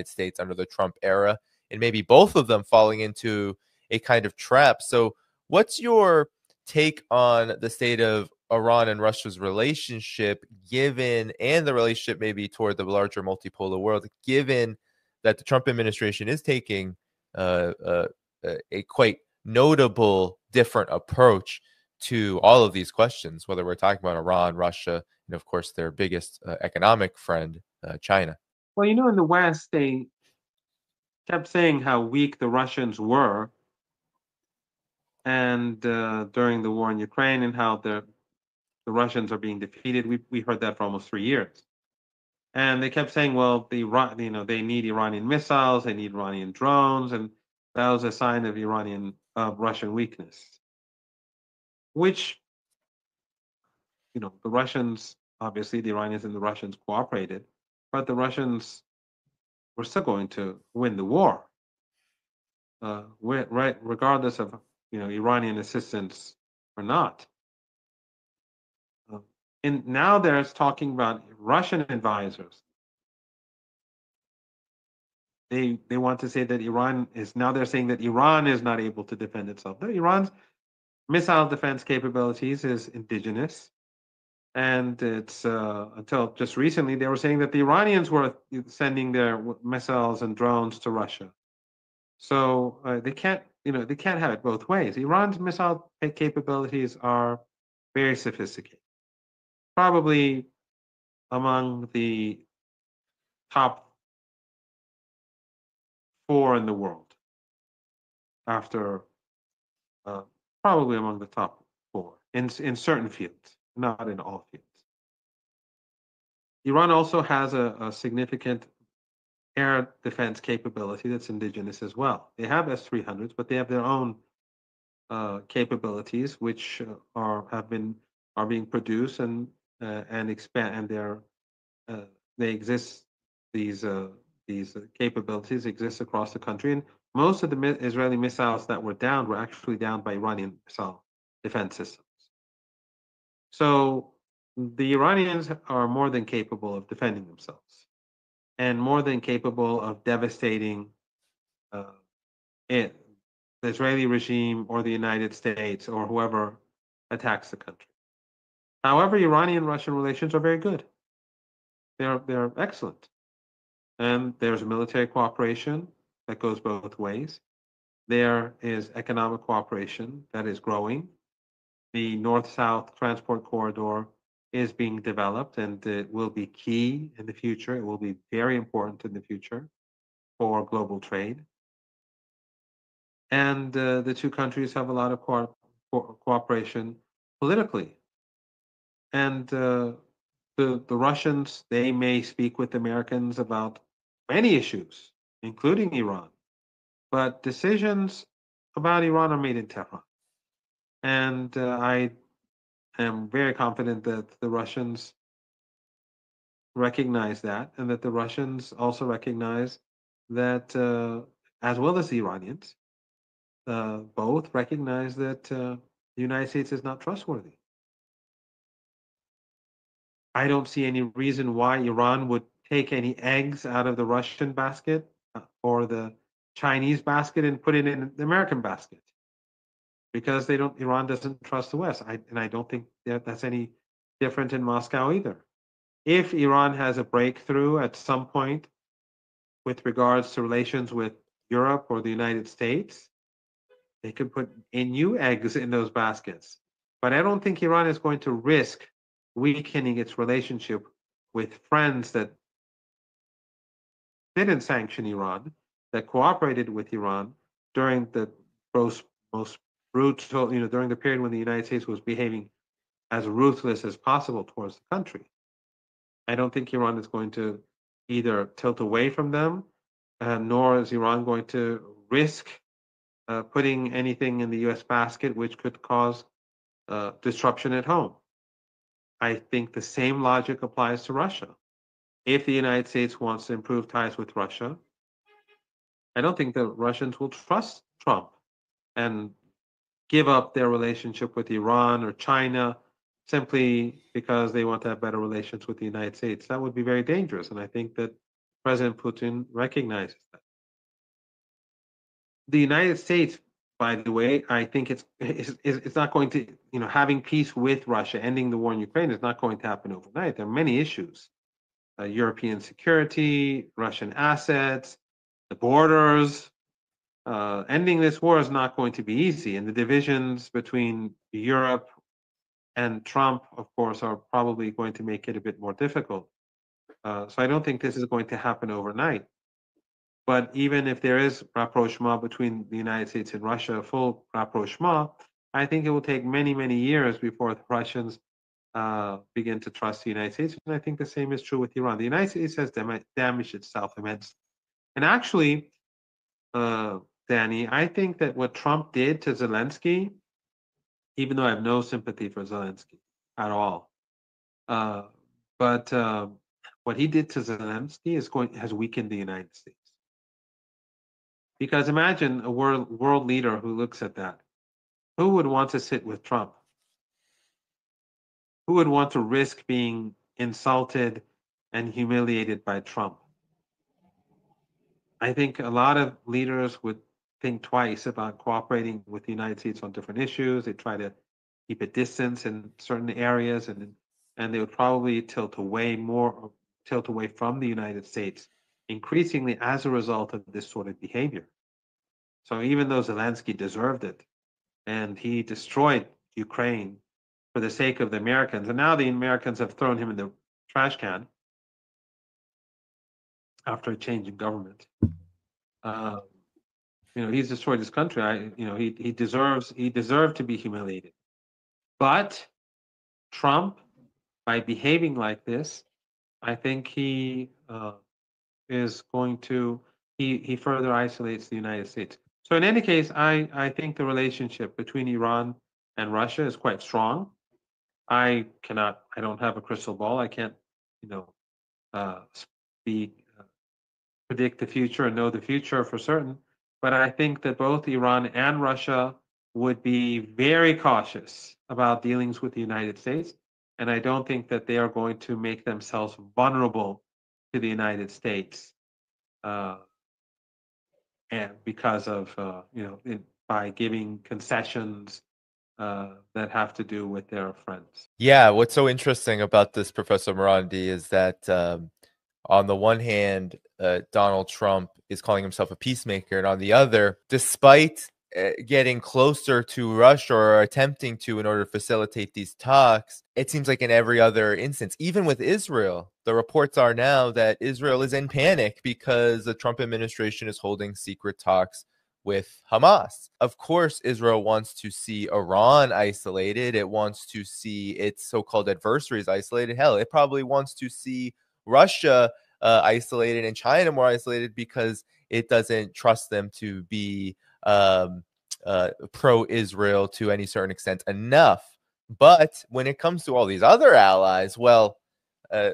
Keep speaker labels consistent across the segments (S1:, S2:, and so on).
S1: States under the Trump era, and maybe both of them falling into a kind of trap. So, what's your take on the state of Iran and Russia's relationship, given, and the relationship maybe toward the larger multipolar world, given that the Trump administration is taking a quite notable different approach to all of these questions, whether we're talking about Iran, Russia, and of course their biggest economic friend, China?
S2: Well, in the West, they kept saying how weak the Russians were, and during the war in Ukraine, and how the Russians are being defeated. We heard that for almost 3 years, and they kept saying, well, they need Iranian missiles, they need Iranian drones, and that was a sign of Russian weakness. Which the Russians, obviously, the Iranians and the Russians cooperated, but the Russians were still going to win the war, right, regardless of Iranian assistance or not. And now there's talking about Russian advisors. They want to say that they're saying that Iran is not able to defend itself. Iran's missile defense capabilities is indigenous, and it's until just recently they were saying that the Iranians were sending their missiles and drones to Russia. So they can't have it both ways. Iran's missile capabilities are very sophisticated, probably among the top 4 in the world, after probably among the top 4 in certain fields, not in all fields. Iran also has a significant air defense capability that's indigenous as well. They have S-300s, but they have their own capabilities, which are being produced and expand, and they exist. These capabilities exist across the country, and most of the Israeli missiles that were downed were actually downed by Iranian missile defense systems. So the Iranians are more than capable of defending themselves, and more than capable of devastating the Israeli regime or the United States or whoever attacks the country. However, Iranian-Russian relations are very good. They're excellent. And there's military cooperation that goes both ways. There is economic cooperation that is growing. The North-South transport corridor is being developed, and it will be key in the future. It will be very important in the future for global trade. And the two countries have a lot of cooperation politically. And the Russians, they may speak with Americans about many issues, including Iran, but decisions about Iran are made in Tehran. And I am very confident that the Russians recognize that, and that the Russians also recognize that, as well as the Iranians, both recognize that the United States is not trustworthy. I don't see any reason why Iran would take any eggs out of the Russian basket or the Chinese basket and put it in the American basket, because Iran doesn't trust the West. And I don't think that's any different in Moscow either. If Iran has a breakthrough at some point with regards to relations with Europe or the United States, they could put in new eggs in those baskets. But I don't think Iran is going to risk weakening its relationship with friends that didn't sanction Iran, that cooperated with Iran during the most brutal, during the period when the United States was behaving as ruthless as possible towards the country. I don't think Iran is going to either tilt away from them, nor is Iran going to risk putting anything in the U.S. basket which could cause disruption at home. I think the same logic applies to Russia. If the United States wants to improve ties with Russia, I don't think the Russians will trust Trump and give up their relationship with Iran or China simply because they want to have better relations with the United States. That would be very dangerous. And I think that President Putin recognizes that. The United States, by the way, I think it's not going to, having peace with Russia, ending the war in Ukraine is not going to happen overnight. There are many issues: European security, Russian assets, the borders. Ending this war is not going to be easy, and the divisions between Europe and Trump, of course, are probably going to make it a bit more difficult. So I don't think this is going to happen overnight. But even if there is rapprochement between the United States and Russia, full rapprochement, I think it will take many, many years before the Russians begin to trust the United States. And I think the same is true with Iran. The United States has damaged itself immensely. And actually, Danny, I think that what Trump did to Zelensky, even though I have no sympathy for Zelensky at all, but what he did to Zelensky has weakened the United States. Because imagine a world leader who looks at that. Who would want to sit with Trump? Who would want to risk being insulted and humiliated by Trump? I think a lot of leaders would think twice about cooperating with the United States on different issues. They try to keep a distance in certain areas, and they would probably tilt away from the United States increasingly as a result of this sort of behavior. So even though Zelensky deserved it, and he destroyed Ukraine for the sake of the Americans, and now the Americans have thrown him in the trash can after a change in government. He's destroyed his country. He deserved to be humiliated. But Trump, by behaving like this, I think he is going to he further isolates the United States. So in any case, I think the relationship between Iran and Russia is quite strong. I don't have a crystal ball. I can't, predict the future and know the future for certain. But I think that both Iran and Russia would be very cautious about dealings with the United States. And I don't think that they are going to make themselves vulnerable to the United States and because of, by giving concessions that have to do with their friends.
S1: Yeah, what's so interesting about this, Professor Marandi, is that on the one hand, Donald Trump is calling himself a peacemaker, and on the other, despite getting closer to Russia or attempting to in order to facilitate these talks, it seems like in every other instance, even with Israel, the reports are now that Israel is in panic because the Trump administration is holding secret talks with Hamas. Of course, Israel wants to see Iran isolated. It wants to see its so-called adversaries isolated. Hell, it probably wants to see Russia isolated and China more isolated because it doesn't trust them to be pro-Israel to any certain extent enough. But when it comes to all these other allies, well,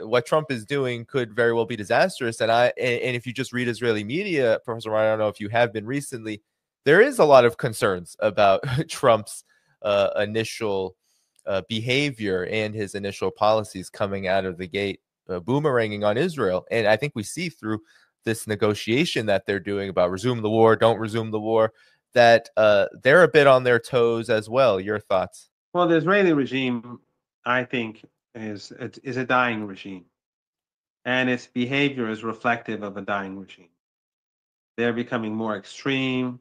S1: what Trump is doing could very well be disastrous. And if you just read Israeli media, Professor Ryan, I don't know if you have been recently, there is a lot of concerns about Trump's initial behavior and his initial policies coming out of the gate, boomeranging on Israel. And I think we see through this negotiation that they're doing about resume the war, don't resume the war, that they're a bit on their toes as well. Your thoughts?
S2: Well, the Israeli regime, I think, is a dying regime, and its behavior is reflective of a dying regime. They're becoming more extreme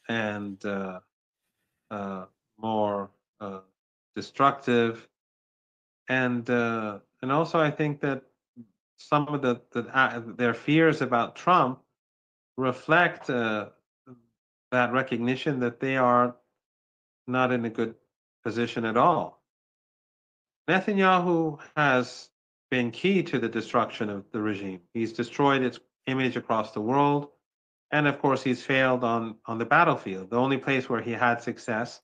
S2: and more destructive, and also I think that some of their fears about Trump reflect that recognition that they are not in a good position at all. Netanyahu has been key to the destruction of the regime. He's destroyed its image across the world, and of course, he's failed on the battlefield. The only place where he had success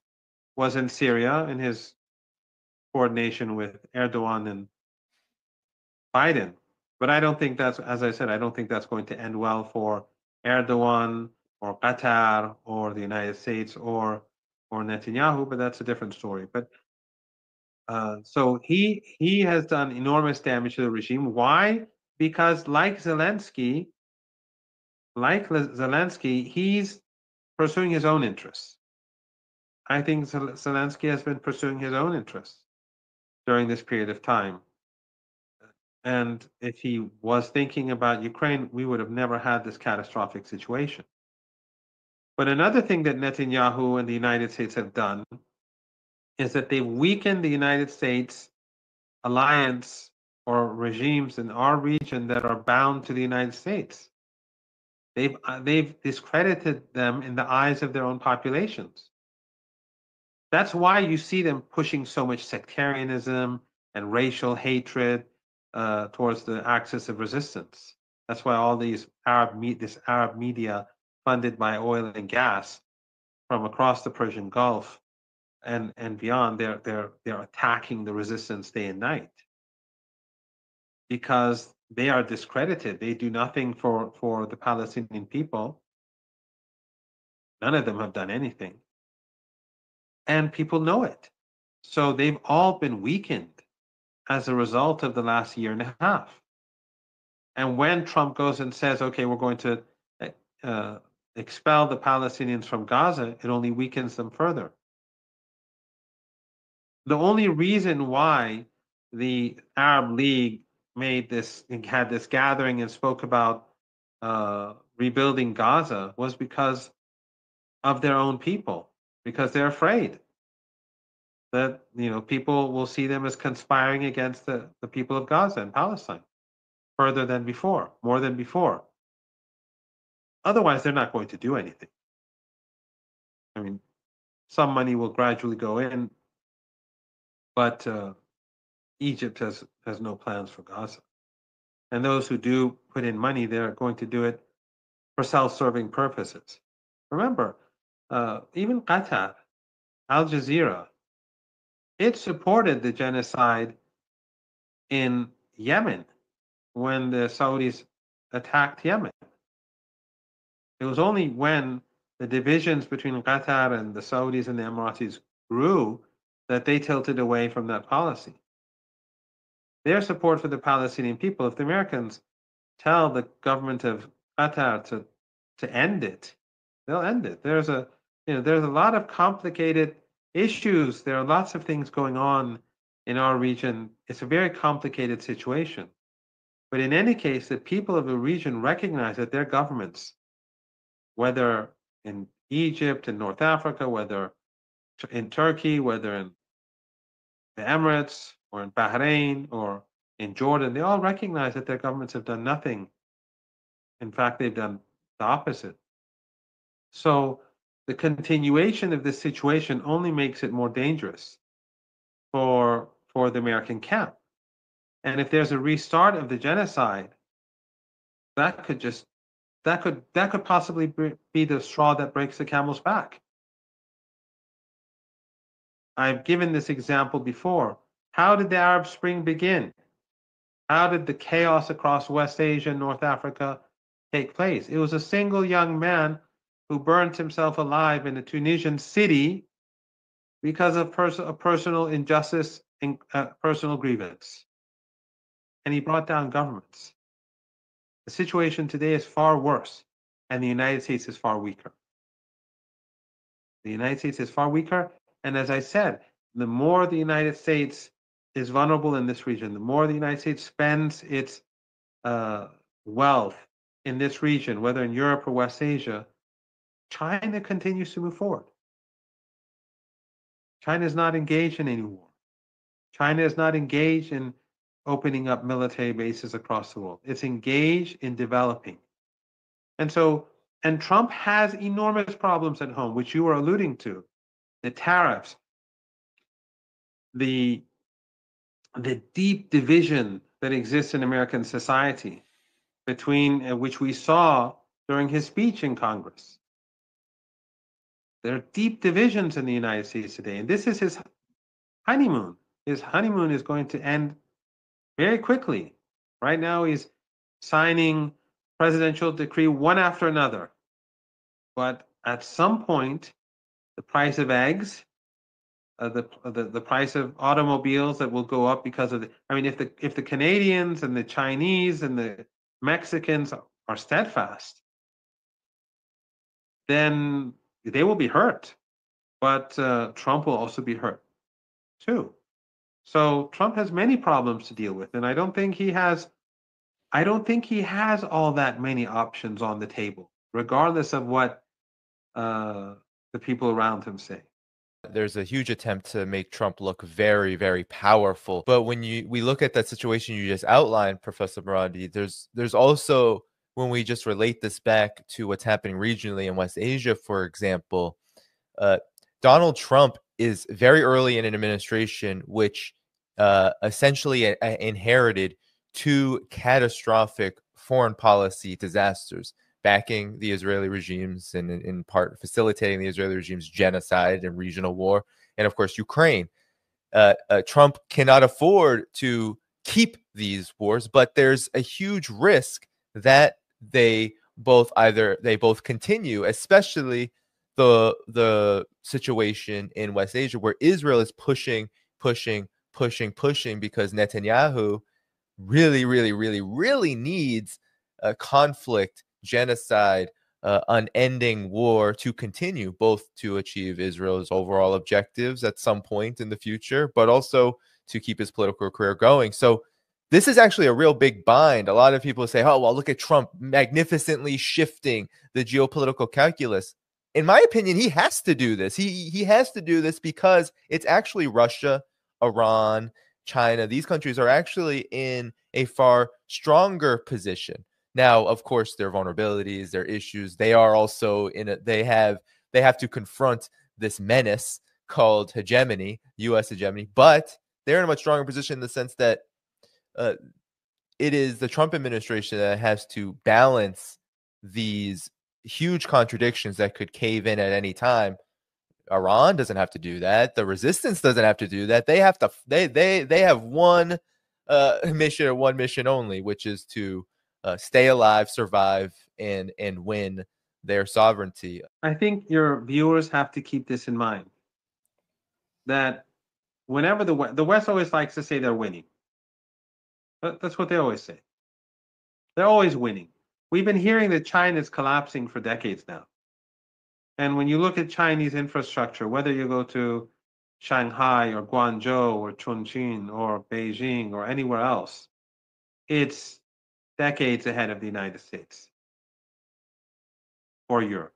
S2: was in Syria in his coordination with Erdogan and Biden. But I don't think that's, as I said, I don't think that's going to end well for Erdogan or Qatar or the United States or Netanyahu. But that's a different story. But so he has done enormous damage to the regime. Why? because Zelensky, he's pursuing his own interests. I think Zelensky has been pursuing his own interests during this period of time. And if he was thinking about Ukraine, we would have never had this catastrophic situation. But another thing that Netanyahu and the United States have done is that they've weakened the United States alliance or regimes in our region that are bound to the United States. They've discredited them in the eyes of their own populations. That's why you see them pushing so much sectarianism and racial hatred towards the axis of resistance. That's why all these Arab media funded by oil and gas from across the Persian Gulf and beyond, they're attacking the resistance day and night because they are discredited. They do nothing for the Palestinian people. None of them have done anything. And people know it. So they've all been weakened as a result of the last year and a half. And when Trump goes and says, okay, we're going to expel the Palestinians from Gaza, it only weakens them further. The only reason why the Arab League had this gathering and spoke about rebuilding Gaza was because of their own people, because they're afraid that people will see them as conspiring against the people of Gaza and Palestine further than before, more than before. Otherwise, they're not going to do anything. I mean, some money will gradually go in, but Egypt has no plans for Gaza. And those who do put in money, they're going to do it for self-serving purposes. Remember, even Qatar, Al Jazeera, it supported the genocide in Yemen when the Saudis attacked Yemen. It was only when the divisions between Qatar and the Saudis and the Emiratis grew that they tilted away from that policy. Their support for the Palestinian people, if the Americans tell the government of Qatar to end it, they'll end it. There's a lot of complicated issues. There are lots of things going on in our region. It's a very complicated situation. But in any case, the people of the region recognize that their governments, whether in Egypt and North Africa, whether in Turkey, whether in the Emirates or in Bahrain or in Jordan, they all recognize that their governments have done nothing. In fact, they've done the opposite. So the continuation of this situation only makes it more dangerous for the American camp. And if there's a restart of the genocide, that could possibly be the straw that breaks the camel's back. I've given this example before. How did the Arab Spring begin? How did the chaos across West Asia and North Africa take place? It was a single young man who burnt himself alive in a Tunisian city because of personal injustice and personal grievance. And he brought down governments. The situation today is far worse, and the United States is far weaker. The United States is far weaker, and as I said, the more the United States is vulnerable in this region, the more the United States spends its wealth in this region, whether in Europe or West Asia, China continues to move forward. China is not engaged in any war. China is not engaged in opening up military bases across the world. It's engaged in developing. And Trump has enormous problems at home, which you were alluding to. The tariffs, the deep division that exists in American society between which we saw during his speech in Congress. There are deep divisions in the United States today, and this is his honeymoon. His honeymoon is going to end very quickly. Right now, he's signing presidential decree one after another. But at some point, the price of eggs, the price of automobiles that will go up because of the. I mean, if the Canadians and the Chinese and the Mexicans are steadfast, then they will be hurt. But Trump will also be hurt too. So Trump has many problems to deal with, and I don't think he has. I don't think he has all that many options on the table, regardless of what the people around him say.
S1: There's a huge attempt to make Trump look very, very powerful. But when we look at that situation you just outlined, Professor Marandi, there's also, when we just relate this back to what's happening regionally in West Asia, for example, uh, Donald Trump is very early in an administration which essentially inherited two catastrophic foreign policy disasters, backing the Israeli regimes and in part facilitating the Israeli regime's genocide and regional war, and of course Ukraine. Trump cannot afford to keep these wars, but there's a huge risk that they both continue, especially the situation in West Asia where Israel is pushing because Netanyahu really, really, really, really needs a conflict, genocide, unending war to continue, both to achieve Israel's overall objectives at some point in the future, but also to keep his political career going. So this is actually a real big bind. A lot of people say, oh, well, look at Trump magnificently shifting the geopolitical calculus. In my opinion, he has to do this. He has to do this because it's actually Russia, Iran, China. These countries are actually in a far stronger position. Now, of course, their vulnerabilities, their issues, they are also they have to confront this menace called hegemony, US hegemony, but they're in a much stronger position in the sense that uh, it is the Trump administration that has to balance these huge contradictions that could cave in at any time. Iran doesn't have to do that. The resistance doesn't have to do that. They have to. They have one mission, or one mission only, which is to stay alive, survive, and win their sovereignty.
S2: I think your viewers have to keep this in mind that whenever the West always likes to say they're winning. That's what they always say. They're always winning. We've been hearing that China is collapsing for decades now. And when you look at Chinese infrastructure, whether you go to Shanghai or Guangzhou or Chongqing or Beijing or anywhere else, it's decades ahead of the United States or Europe.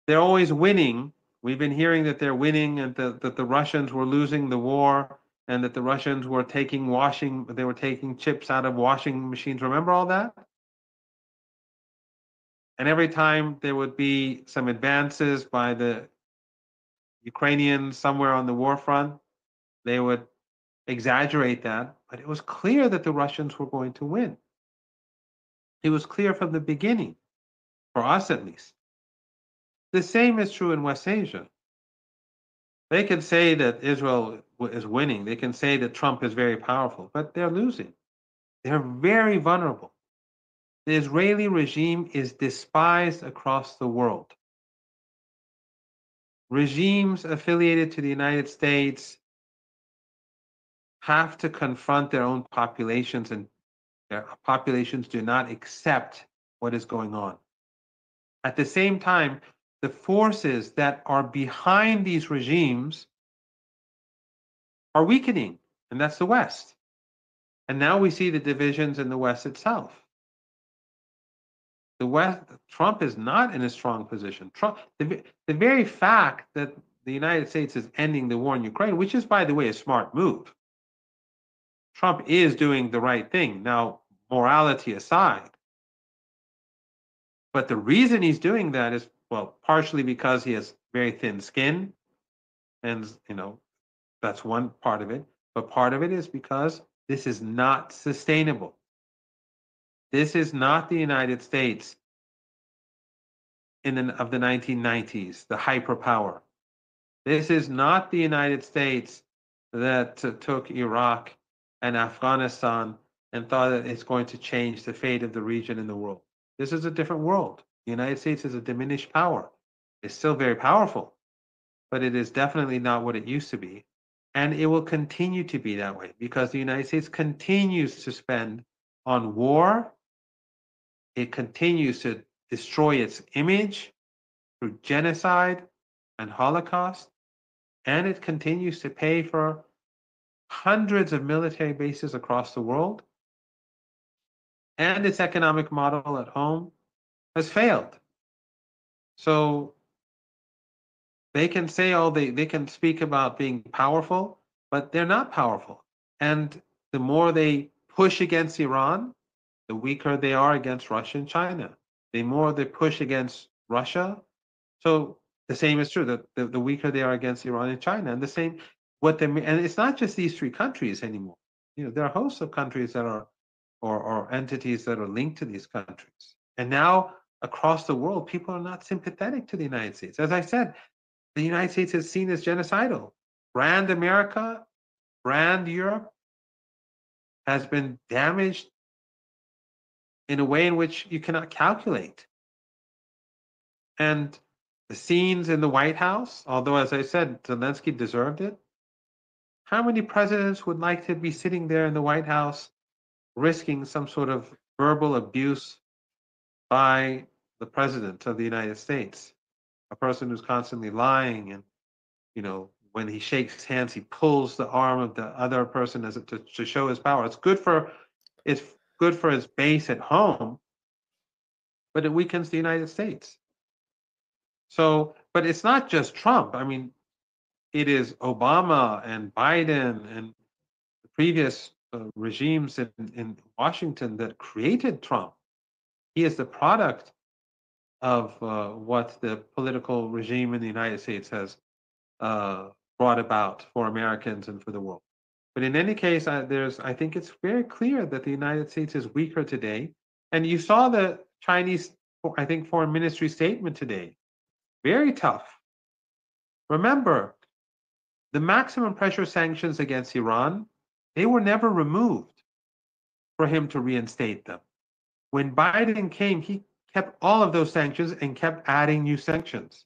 S2: They're always winning. We've been hearing that they're winning and that the Russians were losing the war and that the Russians were they were taking chips out of washing machines. Remember all that? And every time there would be some advances by the Ukrainians somewhere on the war front, they would exaggerate that. But it was clear that the Russians were going to win. It was clear from the beginning, for us at least. The same is true in West Asia. They can say that Israel is winning. They can say that Trump is very powerful, but they're losing. They're very vulnerable. The Israeli regime is despised across the world. Regimes affiliated to the United States have to confront their own populations, and their populations do not accept what is going on. At the same time, the forces that are behind these regimes are weakening, and that's the West. And now we see the divisions in the West itself. The West, Trump is not in a strong position. Trump, the very fact that the United States is ending the war in Ukraine, which is, by the way, a smart move. Trump is doing the right thing. Now, morality aside, but the reason he's doing that is, well, partially because he has very thin skin, and that's one part of it. But part of it is because this is not sustainable. This is not the United States of the 1990s, the hyperpower. This is not the United States that took Iraq and Afghanistan and thought that it's going to change the fate of the region and the world. This is a different world. The United States is a diminished power. It's still very powerful, but it is definitely not what it used to be. And it will continue to be that way because the United States continues to spend on war. It continues to destroy its image through genocide and Holocaust. And it continues to pay for hundreds of military bases across the world. And its economic model at home has failed. So they can say, oh, they can speak about being powerful, but they're not powerful. And the more they push against Iran, the weaker they are against Russia and China. The more they push against Russia, so the same is true. The weaker they are against Iran and China, and the same what they and it's not just these three countries anymore. You know, there are hosts of countries that are or entities that are linked to these countries. And now across the world, people are not sympathetic to the United States. As I said, the United States is seen as genocidal. Brand America, brand Europe has been damaged in a way in which you cannot calculate. And the scenes in the White House, although, as I said, Zelensky deserved it, how many presidents would like to be sitting there in the White House risking some sort of verbal abuse by the president of the United States? A person who's constantly lying and, you know, when he shakes hands, he pulls the arm of the other person as to show his power. It's good for his base at home, but it weakens the United States. So, but it's not just Trump. I mean, it is Obama and Biden and the previous regimes in Washington that created Trump. He is the product of what the political regime in the United States has brought about for Americans and for the world. But in any case, I think it's very clear that the United States is weaker today. And you saw the Chinese, I think, foreign ministry statement today. Very tough. Remember, the maximum pressure sanctions against Iran, they were never removed for him to reinstate them. When Biden came, he kept all of those sanctions and kept adding new sanctions.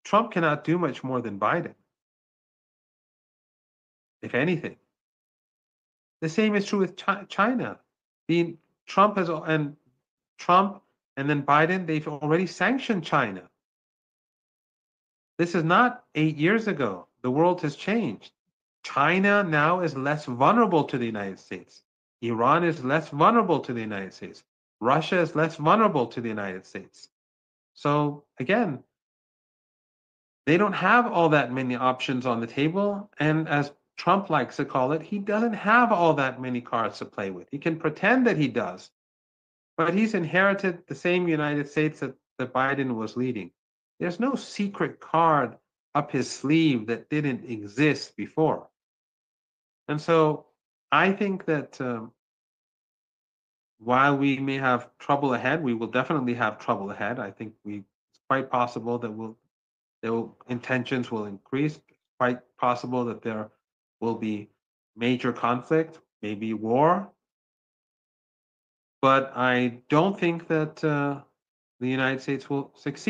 S2: Trump cannot do much more than Biden, if anything. The same is true with China. Trump has Trump and then Biden, they've already sanctioned China. This is not 8 years ago. The world has changed. China now is less vulnerable to the United States. Iran is less vulnerable to the United States. Russia is less vulnerable to the United States. So again, they don't have all that many options on the table. And as Trump likes to call it, he doesn't have all that many cards to play with. He can pretend that he does, but he's inherited the same United States that Biden was leading. There's no secret card up his sleeve that didn't exist before. And so I think that while we may have trouble ahead, we will definitely have trouble ahead. I think it's quite possible that intentions will increase. It's quite possible that there will be major conflict, maybe war. But I don't think that the United States will succeed.